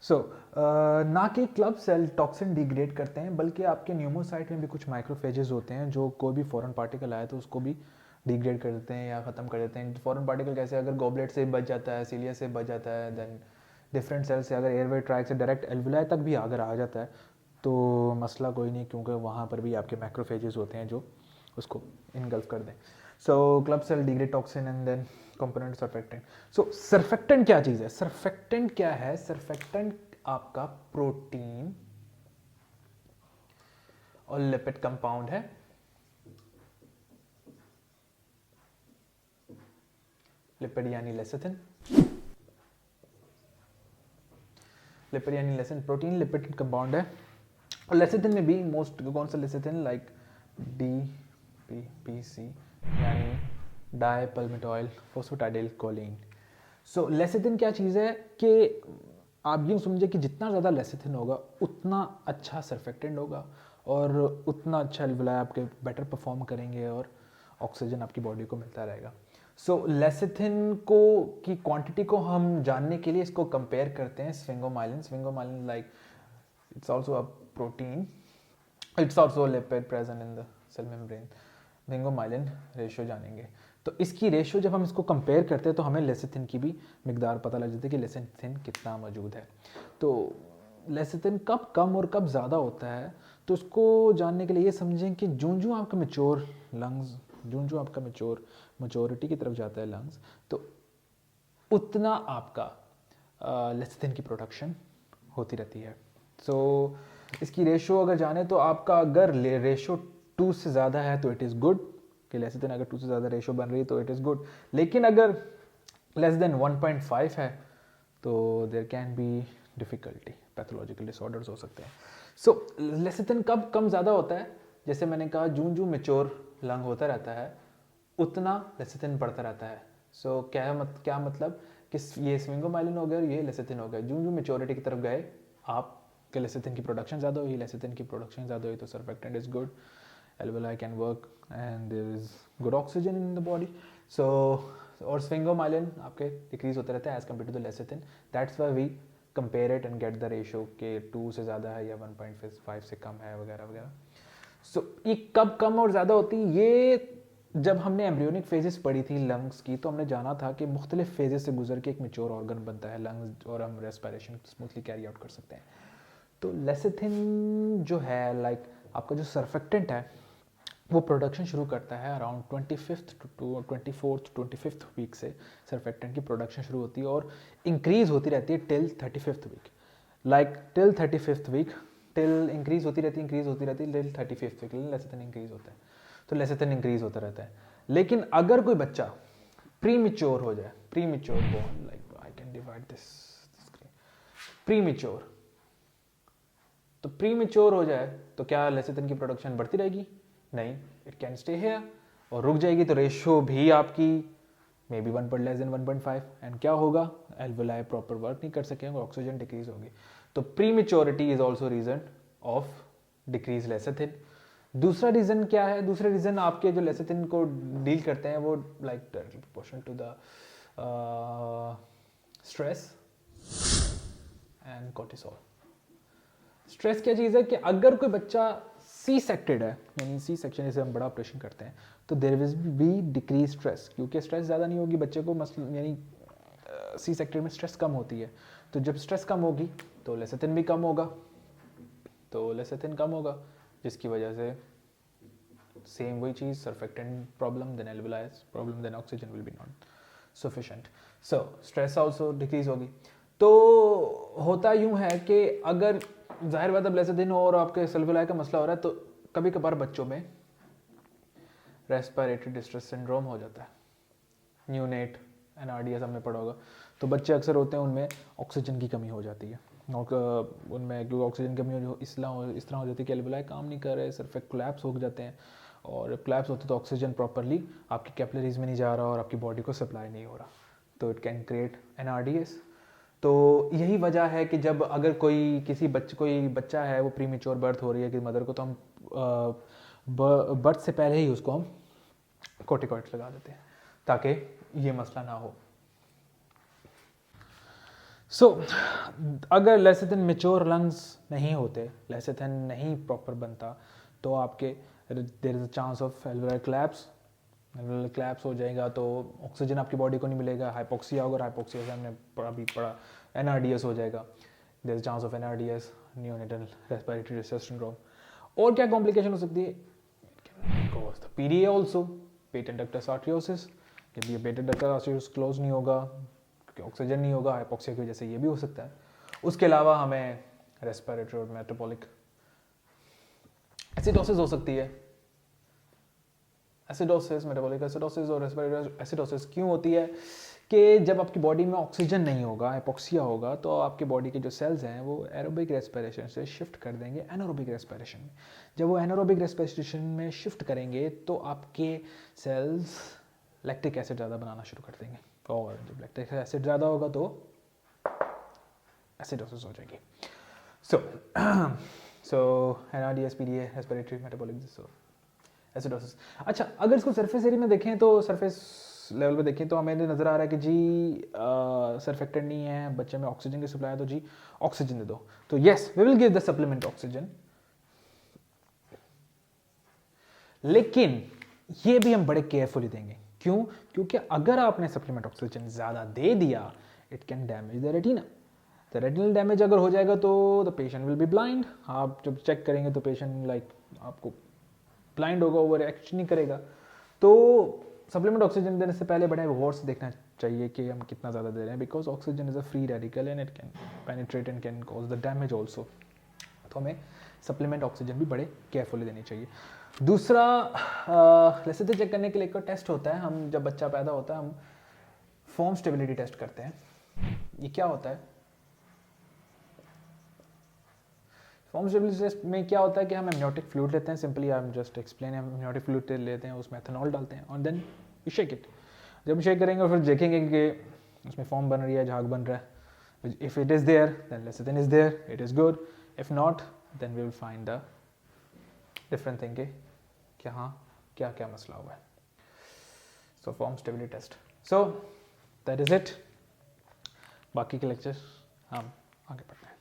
सो ना कि club cell toxin degrade करते हैं, बल्कि आपके न्यूमोसाइट में भी कुछ माइक्रोफेजेस होते हैं जो कोई भी फॉरेन पार्टिकल आए तो उसको भी डिग्रेड कर देते हैं या ख़त्म कर देते हैं। फॉरेन पार्टिकल कैसे, अगर गॉबलेट से बच जाता है, सीलिया से बच जाता है, देन डिफरेंट सेल से अगर एयरवे ट्रैक से डायरेक्ट एल्वुलाई तक भी अगर आ जाता है तो मसला कोई नहीं, क्योंकि वहाँ पर भी आपके मैक्रोफेजेस होते हैं जो उसको इनगल्फ कर दें। So club cell degrade toxin and then component surfactant. So surfactant क्या चीज़ है? सरफेक्टेंट क्या है? सरफेक्टेंट आपका प्रोटीन और लिपिड कंपाउंड है। लिपिड यानी लेसिथिन, लिपिड यानी लेसिन, प्रोटीन लिपिड कंपाउंड है। और लेसिथिन में भी मोस्ट कौन सा लेसिथिन, लाइक DPPC यानी डाइपल्मिटॉइल फोस्फेटाइडिल कोलिन। सो लेसिथिन क्या चीज़ है कि आप यूँ समझे कि जितना ज़्यादा लेसिथिन होगा उतना अच्छा सरफेक्टेंट होगा और उतना अच्छा एल्वुलाई आपके बेटर परफॉर्म करेंगे और ऑक्सीजन आपकी बॉडी को मिलता रहेगा। सो लेसिथिन को की क्वांटिटी को हम जानने के लिए इसको कंपेयर करते हैं sphingomyelin. Sphingomyelin like it's also a protein, it's also lipid present in the cell membrane. Sphingomyelin ratio जानेंगे तो इसकी रेशियो जब हम इसको कंपेयर करते हैं तो हमें लेसिथिन की भी मिकदार पता लग जाती है कि लेसिथिन कितना मौजूद है। तो लेसिथिन कब कम और कब ज़्यादा होता है, तो उसको जानने के लिए ये समझें कि जूं आपका मेच्योर लंग्स, जूं आपका मेच्योरिटी की तरफ जाता है लंग्स, तो उतना आपका लेसिथिन की प्रोडक्शन होती रहती है। सो इसकी रेशो अगर जाने तो आपका अगर रेशो 2 से ज़्यादा है तो इट इज़ गुड, कि लेसिथिन अगर 2 से ज़्यादा रेशो बन रही है तो इट इज़ गुड। लेकिन अगर लेस देन 1.5 है तो there can be difficulty, pathological disorders हो सकते हैं। सो लेसिथिन कब कम ज़्यादा होता है? जैसे मैंने कहा जूं मेच्योर लंग होता रहता है उतना लेसिथिन बढ़ता रहता है। सो क्या मतलब कि ये स्फिंगोमाइलिन हो गया और ये लेसिथिन हो गया, जूं मेच्योरिटी की तरफ गए आप के लेसिथिन की प्रोडक्शन ज़्यादा हुई, लेसिथिन की प्रोडक्शन ज़्यादा हुई तो surfactant is good, alveoli can work and there is good oxygen in the body. So और स्फिंगोमाइलिन आपके डिक्रीज होते रहते हैं as compare to the lecithin. That's why we compare it and get the ratio के 2 से ज़्यादा है या 1.5 से कम है वगैरह वगैरह। सो ये कब कम और ज़्यादा होती है? ये जब हमने एम्ब्रियोनिक फेजेस पढ़ी थी लंग्स की तो हमने जाना था कि मुख्तलिफ फेजेस से गुजर के एक मेच्योर ऑर्गन बनता है लंग्स और हम रेस्पिरेशन स्मूथली कैरी आउट कर सकते हैं। तो लेसिथिन जो है लाइक आपका जो सरफेक्टेंट है वो प्रोडक्शन शुरू करता है around 25th to 24th 25th week से सरफेक्टेंट की प्रोडक्शन शुरू होती है और इंक्रीज होती रहती है till 35th week, like till 35th week, till increase होती रहती है till 35th week lecithin increase होता है। तो लेसिथिन इंक्रीज होता रहता है। लेकिन अगर कोई बच्चा प्रीमेच्योर हो जाए, premature born, like I can divide this premature, तो प्रीमेच्योर हो जाए तो क्या लेसिथिन की प्रोडक्शन बढ़ती रहेगी? नहीं, इट कैन स्टे हियर और रुक जाएगी तो रेशियो भी आपकी मे बी 1.5 एंड क्या होगा, एल्वुलाई प्रॉपर वर्क नहीं कर सकेंगे, ऑक्सीजन डिक्रीज होगी। तो prematurity is also reason of decrease lecithin. दूसरा रीजन क्या है? दूसरे रीजन आपके जो लेसिथिन को डील करते हैं वो like proportional to the stress and cortisol. Stress क्या चीज़ है कि अगर कोई बच्चा सी सेक्टेड है, यानी सी सेक्शन जैसे हम बड़ा ऑपरेशन करते हैं तो there will be decrease stress, क्योंकि स्ट्रेस ज़्यादा नहीं होगी बच्चे को, मसल यानी सी सेक्टेड में स्ट्रेस कम होती है। तो जब स्ट्रेस कम होगी तो लेसिथिन भी कम होगा, तो लेसिथिन कम होगा जिसकी वजह से सेम वही चीज़, surfactant problem, then alveoli problem, then oxygen will be not sufficient. So stress also decrease होगी। तो होता यूं है कि अगर जाहिर बात अब लेसिथिन और आपके एल्वुलाई का मसला हो रहा है तो कभी कभार बच्चों में रेस्पिरेटरी डिस्ट्रेस सिंड्रोम हो जाता है, न्यूनेट NRDS हमने पढ़ा होगा। तो बच्चे अक्सर होते हैं उनमें ऑक्सीजन की कमी हो जाती है और उनमें क्योंकि ऑक्सीजन की कमी इस तरह हो जाती है कि एल्वुलाई काम नहीं कर रहे, सरफेक्ट कोलैप्स हो जाते हैं और कोलैप्स होते तो ऑक्सीजन प्रॉपरली आपकी कैपिलरीज में नहीं जा रहा और आपकी बॉडी को सप्लाई नहीं हो रहा, तो इट कैन क्रिएट NRDS। तो यही वजह है कि जब अगर कोई बच्चा है वो प्रीमेच्योर बर्थ हो रही है कि मदर को, तो हम बर्थ से पहले ही उसको हम कोर्टिकॉइड्स लगा देते हैं ताकि ये मसला ना हो। सो अगर लेसिथिन मेच्योर लंग्स नहीं होते, लेसिथिन नहीं प्रॉपर बनता, तो आपके there is a chance of alveolar collapse, alveolar collapse हो जाएगा तो ऑक्सीजन आपकी बॉडी को नहीं मिलेगा, हाइपोक्सिया होगा, हाइपोक्सिया से हमने अभी पढ़ा एनआरडीएस हो जाएगा, there is chance of NRDS, neonatal respiratory distress syndrome. और क्या कॉम्प्लिकेशन हो सकती है, cause the PDA also, patent ductus arteriosus, जब ये पेटेंट डक्टस आर्टरियोसिस क्लोज नहीं होगा, ऑक्सीजन नहीं होगा, हाइपोक्सिया की वजह से ये भी हो सकता है। उसके अलावा हमें रेस्पिरेटरी और मेटाबॉलिक एसिडोसिस हो सकती है। एसिडोसिस, मेटाबॉलिक एसिडोसिस और रेस्पिरेटरी एसिडोसिस क्यों होती है कि जब आपकी बॉडी में ऑक्सीजन नहीं होगा, हाइपोक्सिया होगा, तो आपकी बॉडी के जो सेल्स हैं वो एरोबिक रेस्पिरेशन से शिफ्ट कर देंगे एनारोबिक रेस्पिरेशन में। जब वो एनारोबिक रेस्पिरेशन में शिफ्ट करेंगे तो आपके सेल्स लैक्टिक एसिड ज़्यादा बनाना शुरू कर देंगे, और जब लैक्टिक एसिड ज़्यादा होगा तो एसिडोसिस हो जाएगी। सो एनआरडीएस, पीडीए, रेस्पिरेटरी, मेटाबॉलिक एसिडोसिस। अच्छा, अगर इसको सरफेस एरिया में देखें तो सरफेस लेवल पे देखें तो हमें नज़र आ रहा है कि जी सरफेक्टेंट नहीं है, बच्चे में ऑक्सीजन की सप्लाई है, तो जी ऑक्सीजन दे दो। तो yes, we will give the supplement oxygen, लेकिन ये भी हम बड़े केयरफुली देंगे। क्यों? क्योंकि अगर आपने सप्लीमेंट ऑक्सीजन ज़्यादा दे दिया, it can damage the retina. The retinal damage अगर हो जाएगा तो the patient will be blind. आप जब चेक करेंगे तो पेशेंट आपको ब्लाइंड होगा, ओवर एक्शन नहीं करेगा। तो सप्लीमेंट ऑक्सीजन देने से पहले बड़े गौर से देखना चाहिए कि हम कितना ज़्यादा दे रहे हैं, because oxygen is a free radical and it can penetrate and can cause the damage also. तो हमें सप्लीमेंट ऑक्सीजन भी बड़े केयरफुली देनी चाहिए। दूसरा, लेसिथिन चेक करने के लिए एक टेस्ट होता है, हम जब बच्चा पैदा होता है हम फॉर्म स्टेबिलिटी टेस्ट करते हैं। ये क्या होता है? फॉर्म स्टेबिलिटी टेस्ट में क्या होता है कि हम एमनियोटिक फ्लूइड लेते हैं, simply I am just explain, amniotic fluid लेते हैं, उसमें एथेनॉल डालते हैं और देन यू शेक इट। जब शेक करेंगे और फिर देखेंगे कि उसमें फॉर्म बन रही है, झाग बन रहा है। If it is there then lecithin is there, it is good. If not then we will find the different thing कि हाँ क्या क्या मसला हुआ है। So foam stability test, so that is it. बाकी के लेक्चर हम आगे पढ़ते हैं।